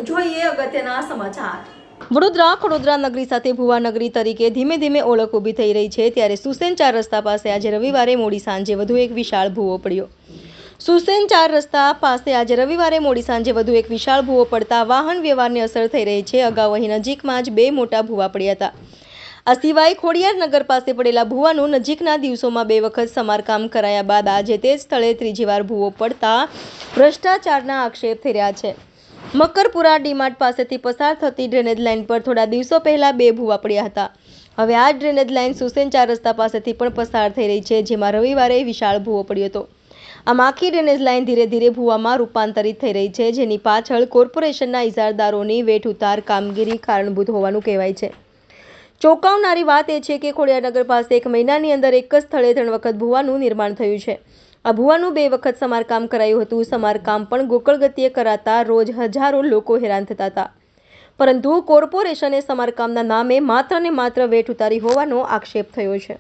જોઈએ અગત્યના સમાચાર। વડોદરા નગરી સાથે ભુવા નગરી તરીકે ધીમે ધીમે ઓળખ ઊભી થઈ રહી છે, ત્યારે સુસેન 4 રસ્તા પાસે આજે રવિવારે મોડી સાંજે વધુ એક વિશાળ ભૂવો પડ્યો। સુસેન 4 રસ્તા પાસે આજે રવિવારે મોડી સાંજે વધુ એક વિશાળ ભૂવો પડતા વાહન વ્યવહારને અસર થઈ રહી છે। અગાઉ અહીં નજીકમાં જ 2 મોટા ભૂવા પડ્યા હતા। આ સિવાય ખોડિયાર નગર પાસે પડેલા ભૂવાનું નજીકના દિવસોમાં 2 વખત સમારકામ કરાયા બાદ આજે તે જ સ્થળે ત્રીજી વાર ભૂવો પડતા ભ્રષ્ટાચારના આક્ષેપ થઈ રહ્યા છે। મકરપુરા ડીમાર્ટ પાસેથી પસાર થતી ડ્રેનેજ લાઇન પર થોડા દિવસો પહેલા 2 ભૂવા પડ્યા હતા। હવે આ ડ્રેનેજ લાઇન સુસેન 4 રસ્તા પાસેથી પણ પસાર થઈ રહી છે, જેમાં રવિવારે વિશાળ ભૂવો પડ્યો હતો। આમ આખી ડ્રેનેજ લાઇન ધીરે ધીરે ભૂવામાં રૂપાંતરિત થઈ રહી છે, જેની પાછળ કોર્પોરેશનના ઇજારદારોની વેઠ ઉતાર કામગીરી કારણભૂત હોવાનું કહેવાય છે। ચોંકાવનારી વાત એ છે કે ખોડિયારનગર પાસે 1 મહિનાની અંદર એક જ સ્થળે 3 વખત ભૂવાનું નિર્માણ થયું છે। આ ભૂવાનું 2 વખત સમારકામ કરાયું હતું। સમારકામ પણ ગોકળ ગતિએ કરાતા રોજ હજારો લોકો હેરાન થતા હતા, પરંતુ કોર્પોરેશને સમારકામના નામે માત્ર ને માત્ર વેઠ ઉતારી હોવાનો આક્ષેપ થયો છે।